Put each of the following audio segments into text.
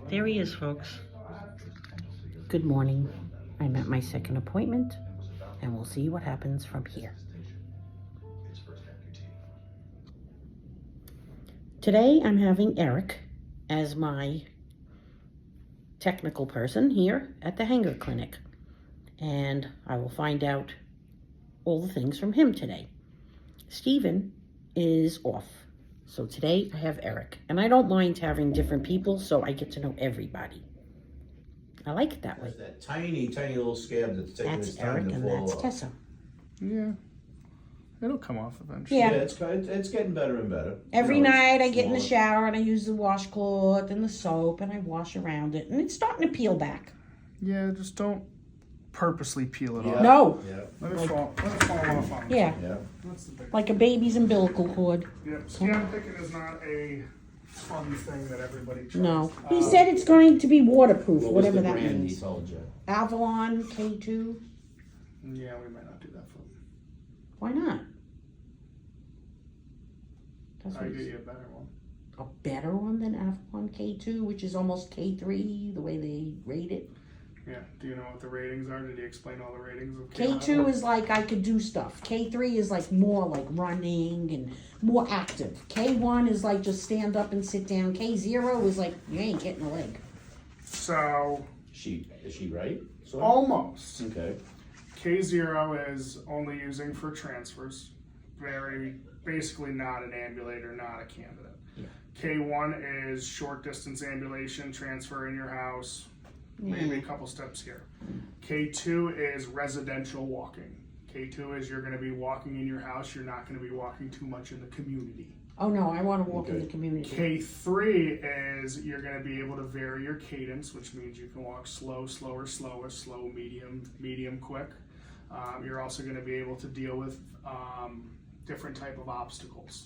There he is, folks. Good morning. I'm at my second appointment, and we'll see what happens from here. Today, I'm having Eric as my technical person here at the Hanger Clinic, and I will find out all the things from him today. Stephen is off, so today I have Eric, and I don't mind having different people, so I get to know everybody. I like it that way. That tiny little scab that's taking its time Eric, to and fall that's off. Tessa. Yeah. It'll come off eventually. Yeah. It's getting better and better. Every You know, night I get in the smaller. shower and I use the washcloth and the soap and I wash around it, and it's starting to peel back. Yeah, just don't purposely peel it Yeah. off. No. Yeah. Let it fall off on it. Yeah. Yeah. That's the big Like a baby's umbilical cord. Yep. Scab picking is not a fun thing that everybody tries. No. He said it's going to be waterproof, What was whatever the that brand means. he told you? Avalon K2. Yeah, we might not do that for Why not? That's I'll what get he you said. a better one. A better one than Avalon K2, which is almost K3, the way they rate it. Yeah. Do you know what the ratings are? Did he explain all the ratings of K2 is like I could do stuff. K3 is like more like running and more active. K1 is like just stand up and sit down. K0 is like you ain't getting a leg. So Is she right? So? almost. Okay. K0 is only using for transfers. Basically not an ambulator, not a candidate. Yeah. K1 is short distance ambulation, transfer in your house, maybe a couple steps here. K2 is residential walking. K2 is you're going to be walking in your house, you're not going to be walking too much in the community. Oh no, I want to walk in Okay. the community. K3 is you're going to be able to vary your cadence, which means you can walk slow, slower, slower, slow, medium, quick. You're also going to be able to deal with different type of obstacles,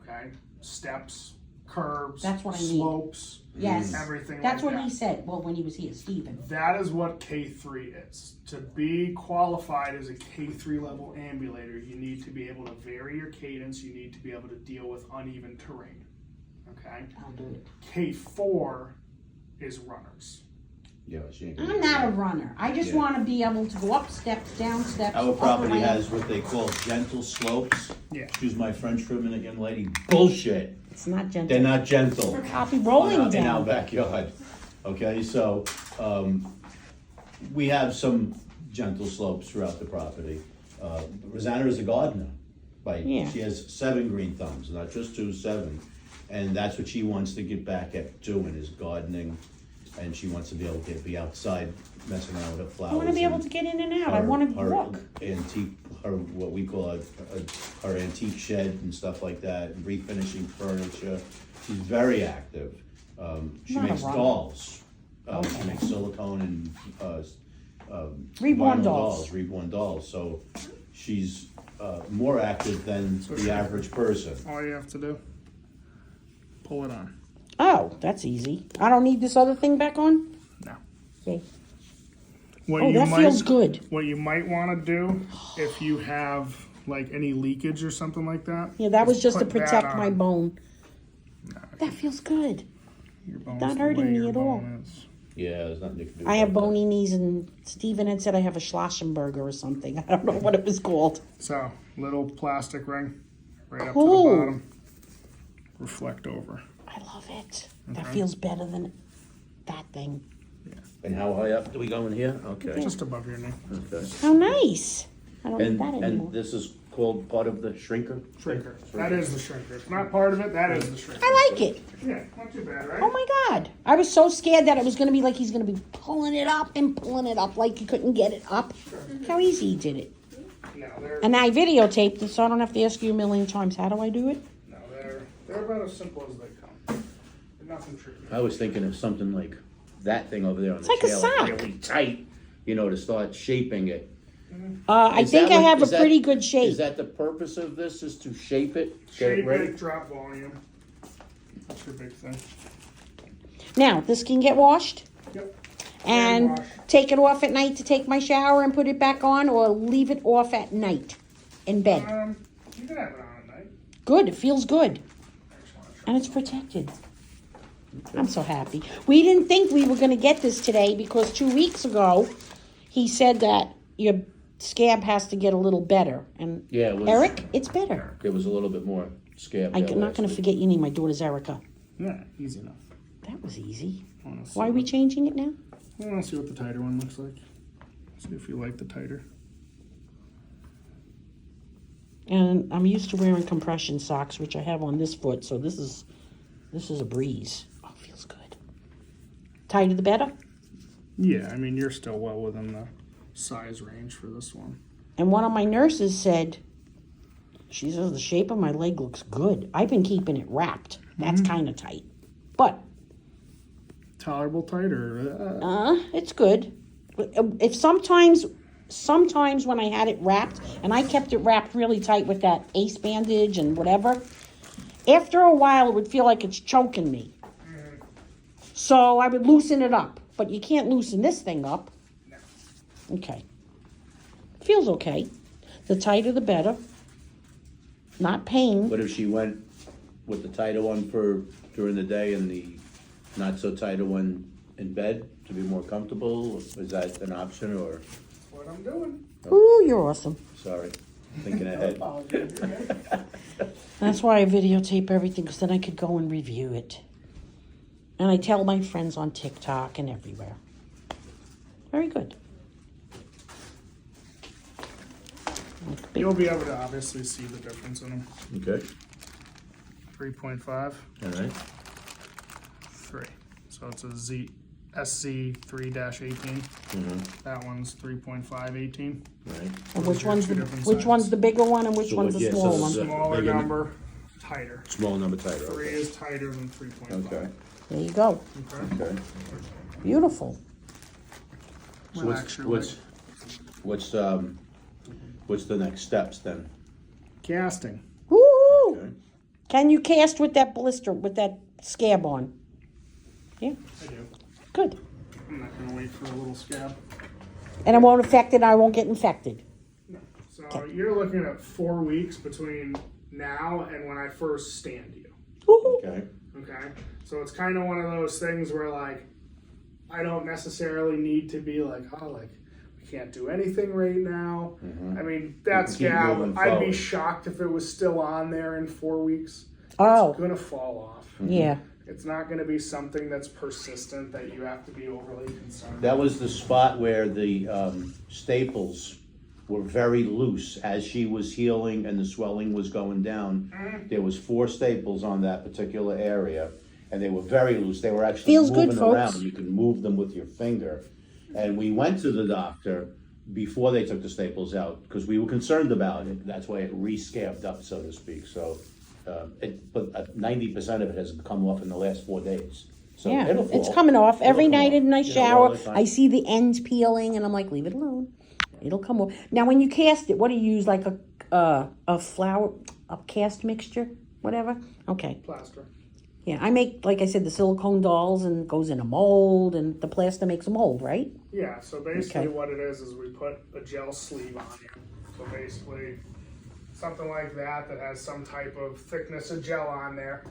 okay? Steps, curbs, That's what I need. slopes, Yes, everything that's like what that. he said. Well, when he was here, Stephen. That is what K3 is. To be qualified as a K3 level ambulator, you need to be able to vary your cadence, you need to be able to deal with uneven terrain, okay? I'll do it. K4 is runners. Yeah, she ain't gonna I'm do not a that. runner. I just Yeah. want to be able to go up steps, down steps. Our up property ramp. has what they call gentle slopes. Yeah. Excuse my French for a minute again, lady. Bullshit. It's not gentle. They're not gentle. I'll be rolling in our down. backyard. Okay, so we have some gentle slopes throughout the property. Rosanna is a gardener. Yeah. She has 7 green thumbs, not just 2, 7. And that's what she wants to get back at doing, is gardening. And she wants to be able to be outside messing around with her flowers. I want to be able and to get in and out. I want to her walk. antique, what we call her antique shed and stuff like that, and refinishing furniture. She's very active. She Not a makes runner. dolls. Okay. She makes silicone and Reborn vinyl dolls. reborn dolls. So she's more active than the average person. All you have to do, pull it on. Oh, that's easy. I don't need this other thing back on? No. Okay. What Oh, you that might, feels good. What you might want to do, if you have like any leakage or something like that. Yeah, that was is just to put that protect my on. bone. That feels good. Your bone's not the hurting way me your at all. bone is. Yeah, there's nothing you can do. I have about that. bony knees, and Steven had said I have a Schlossenberger or something. I don't know what it was called. So, little plastic ring right up Cool. to the bottom. Reflect over. I love it. That feels better than that thing. And how high up do we go in here? Okay. Just above your knee. Okay. How nice. I don't need And that anymore. and this is called part of the shrinker? Shrinker. That is the shrinker. It's not part of it, that is the shrinker. I like it. Yeah, not too bad, right? Oh my God. I was so scared that it was going to be like he's going to be pulling it up and pulling it up like he couldn't get it up. Look how easy he did it. No, they're And I videotaped it, so I don't have to ask you a million times, how do I do it? they're about as simple as they come. They're nothing tricky. I was thinking of something like that thing over there on the like a tail, sock. really tight, to start shaping it. I Is think that I what- have a is that- pretty good shape. Is that the purpose of this, is to shape it, get Shape it ready? it, drop volume. That's your big thing. Now, this can get washed Yep. and wash. take it off at night to take my shower and put it back on, or leave it off at night in bed. You can have it on at night. Good, it feels good. I just wanna try. And it's protected. I'm so happy. We didn't think we were going to get this today because 2 weeks ago he said that your scab has to get a little better. And Yeah, it was, Eric, it's better. there was a little bit more scab. I'm there not last going to week. forget your name. My daughter's Erica. Yeah, easy enough. That was easy. I wanna see Why are we what- changing it now? I want to see what the tighter one looks like. See if you like the tighter. And I'm used to wearing compression socks, which I have on this foot, so this is a breeze. Oh, feels good. Tighter the better. Yeah, I mean, you're still well within the size range for this one. And one of my nurses said, she says the shape of my leg looks good. I've been keeping it wrapped. That's kind of tight, but Tolerable tighter. it's good. If sometimes when I had it wrapped, and I kept it wrapped really tight with that ace bandage and whatever, after a while it would feel like it's choking me. So I would loosen it up, but you can't loosen this thing up. Okay. Feels okay. The tighter the better. Not pain. What if she went with the tighter one for during the day and the not so tighter one in bed to be more comfortable? Is that an option or, That's what I'm doing. Ooh, you're awesome. sorry, thinking ahead. That's why I videotape everything, because then I could go and review it. And I tell my friends on TikTok and everywhere. Very good. Like big- You'll be able to obviously see the difference in them. Okay, 3.5, all right. 3. So it's a SC 3-18. That one's 3.5, 18. Right. And which one's Two different which one's the bigger one and which So one's what- the yeah, so smaller the- one? Smaller bigger number, tighter. Small number tighter, 3 okay. is tighter than 3.5. Okay, There you go. Okay. okay. Beautiful. So Relax your leg. what's the next steps then? Casting. Woo! Okay. Can you cast with that blister, with that scab on? Yeah, I do. good. I'm not going to wait for a little scab. And it won't affect it, I won't get infected. So you're looking at 4 weeks between now and when I first stand you. Woo-hoo. Okay, Okay? So it's kind of one of those things where, like, I don't necessarily need to be like, oh, like, we can't do anything right now. I mean, that can keep scab, moving I'd be forward. shocked if it was still on there in 4 weeks. Oh, It's going to fall off. yeah. It's not going to be something that's persistent that you have to be overly concerned that was the spot where the staples were very loose as she was healing and the swelling was going down. There was 4 staples on that particular area, and they were very loose. They were actually Feels good, moving folks. around. You can move them with your finger. And we went to the doctor before they took the staples out because we were concerned about it. That's why it re-scabbed up, so to speak. So, but 90% of it has come off in the last 4 days. So Yeah, it'll fall. it's coming off every It'll come night off. in my Yeah, shower. all the time. I see the ends peeling, and I'm like, leave it alone. It'll come off. Now, when you cast it, what do you use? Like a flour, a cast mixture, whatever. Okay, plaster. yeah. I make, like I said, the silicone dolls, and it goes in a mold, and the plaster makes a mold, right? Yeah, so basically Okay. what it is we put a gel sleeve on you. So basically something like that has some type of thickness of gel on there.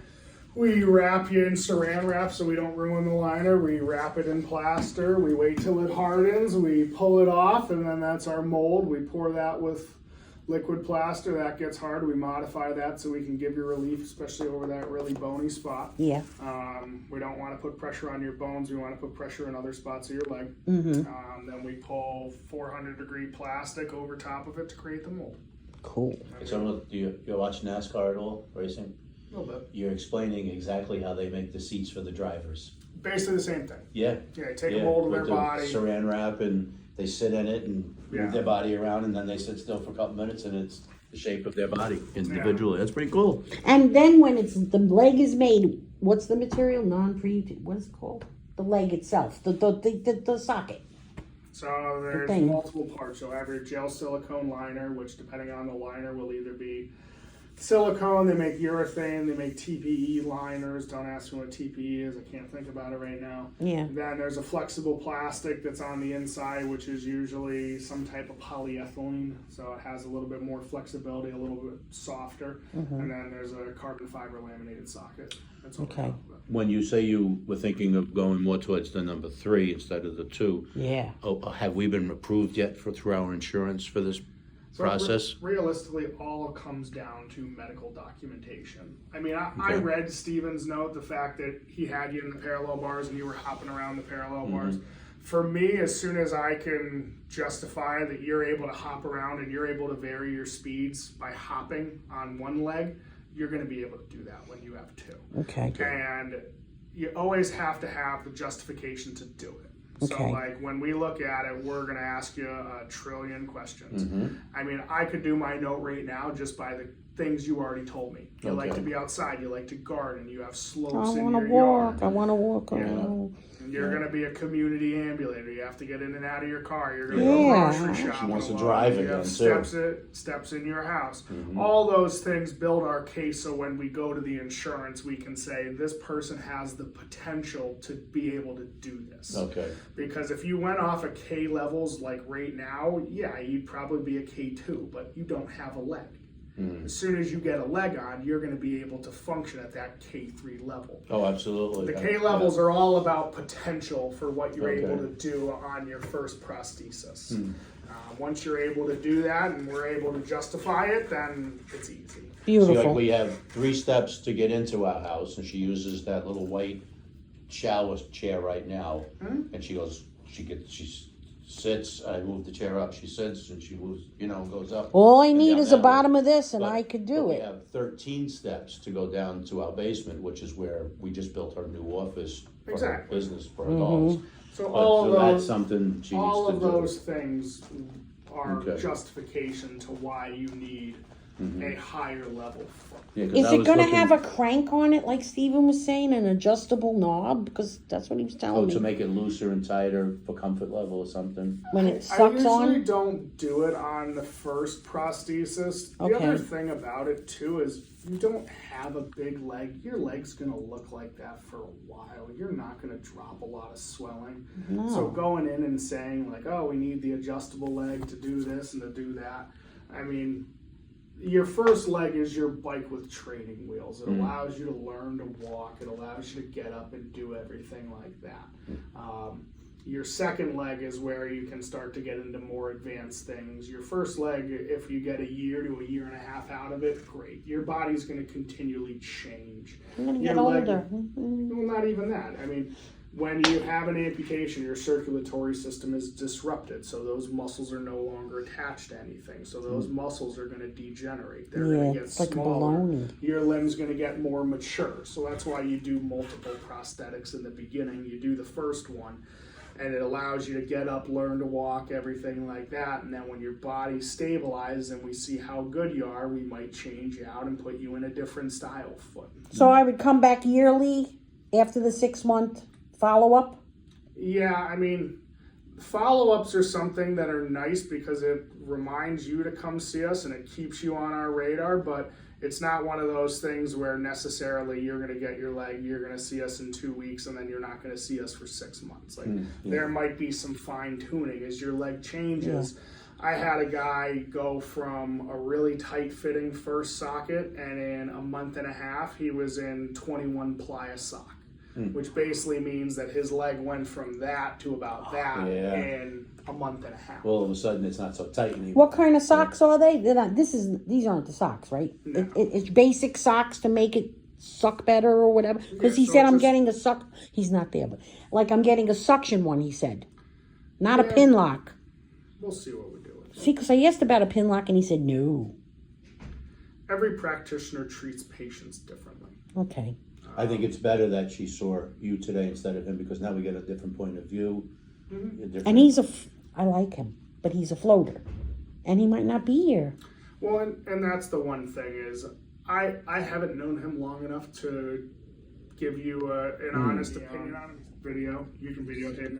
We wrap you in saran wrap so we don't ruin the liner. We wrap it in plaster. We wait till it hardens. We pull it off, and then that's our mold. We pour that with liquid plaster. That gets hard. We modify that so we can give you relief, especially over that really bony spot. Yeah. We don't want to put pressure on your bones. We want to put pressure in other spots of your leg. Then we pull 400-degree plastic over top of it to create the mold. Cool. So do you watch NASCAR at all, racing? A little bit. You're explaining exactly how they make the seats for the drivers. Basically the same thing. Yeah. Yeah, take a mold of their with the body. Saran wrap, and they sit in it and Yeah. move their body around, and then they sit still for a couple minutes, and it's the shape of their body individually. That's pretty cool. And then when the leg is made, what's the material? Non-pre, what is it called? The leg itself, the socket. So there's thing. multiple parts. You'll have your gel silicone liner, which depending on the liner will either be silicone, they make urethane, they make TPE liners. Don't ask me what TPE is, I can't think about it right now. Yeah. Then there's a flexible plastic that's on the inside, which is usually some type of polyethylene. So it has a little bit more flexibility, a little bit softer. And then there's a carbon fiber laminated socket. That's over Okay. top of it. when you say you were thinking of going more towards the number 3 instead of the 2, Yeah. have we been approved yet through our insurance for this process? Realistically, all comes down to medical documentation. I mean, I Okay. read Steven's note, the fact that he had you in the parallel bars and you were hopping around the parallel bars. For me, as soon as I can justify that you're able to hop around and you're able to vary your speeds by hopping on one leg, you're going to be able to do that when you have 2. Okay. And you always have to have the justification to do it. So, Okay. like, when we look at it, we're going to ask you a trillion questions. Mm-hmm. I mean, I could do my note right now just by the things you already told me. You like Okay. to be outside, you like to garden, you have I slopes in want to your walk. yard. I want to walk Yeah. around. You're going to be a community ambulator. You have to get in and out of your car. You're going to Yeah. go grocery shopping. She wants to a lot. drive You again, have too. steps in your house. Mm-hmm. All those things build our case so when we go to the insurance, we can say this person has the potential to be able to do this. Okay. Because if you went off of K levels like right now, yeah, you'd probably be a K2, but you don't have a leg. As soon as you get a leg on, you're going to be able to function at that K3 level. Oh, absolutely. The K levels are all about potential for what you're Okay. able to do on your first prosthesis. Once you're able to do that and we're able to justify it, then it's easy. See, like Beautiful. we have 3 steps to get into our house, and she uses that little white shower chair right now. And she goes, she sits, I move the chair up, she sits, and she moves, goes up. All I and need down is the that way. bottom of this, and But- I could but do we it. have 13 steps to go down to our basement, which is where we just built our new office for our Mm-hmm. business for adults. So But, all so of that's those, something she all needs of to do. those things are Okay. justification to why you need a higher level foot. Yeah, 'cause Is I it was going to looking- have a crank on it, like Steven was saying, an adjustable knob? Because that's what he was telling Oh, me. to make it looser and tighter for comfort level or something? When it I sucks usually on? don't do it on the first prosthesis. The Okay. other thing about it too is you don't have a big leg. Your leg's gonna look like that for a while. You're not gonna drop a lot of swelling. No. So going in and saying like, oh, we need the adjustable leg to do this and to do that. I mean, your first leg is your bike with training wheels. It allows you to learn to walk. It allows you to get up and do everything like that. Your second leg is where you can start to get into more advanced things. Your first leg, if you get a year to a year and a half out of it, great. Your body's going to continually change. I'm going to Your get leg- older. Well, not even that. I mean, when you have an amputation, your circulatory system is disrupted. So those muscles are no longer attached to anything. So those muscles are going to degenerate. They're Yeah, going to get it's like smaller. baloney. Your limb's going to get more mature. So that's why you do multiple prosthetics in the beginning. You do the first one, and it allows you to get up, learn to walk, everything like that. And then when your body stabilizes and we see how good you are, we might change you out and put you in a different style foot. So I would come back yearly after the 6-month follow-up? Yeah, I mean, follow-ups are something that are nice because it reminds you to come see us and it keeps you on our radar, but it's not one of those things where necessarily you're going to get your leg, you're going to see us in 2 weeks, and then you're not going to see us for 6 months. Like, there might be some fine-tuning as your leg changes. I had a guy go from a really tight-fitting first socket, and in a month and a half, he was in 21 ply a sock. Which basically means that his leg went from that to about that Yeah. in a month and a half. Well, all of a sudden, it's not so tight anymore. What kind of socks are they? They're not, these aren't the socks, right? No. It's basic socks to make it suck better or whatever. Because he so said I'm just- getting a suck. He's not there, but like I'm getting a suction one. He said, not a Yeah. pin lock. We'll see what we do with it. See, because I asked about a pin lock and he said no. Every practitioner treats patients differently. Okay. I think it's better that she saw you today instead of him, because now we get a different point of view. A different- And I like him, but he's a floater, and he might not be here. Well, and that's the one thing is I haven't known him long enough to give you an honest opinion on his video. You can videotape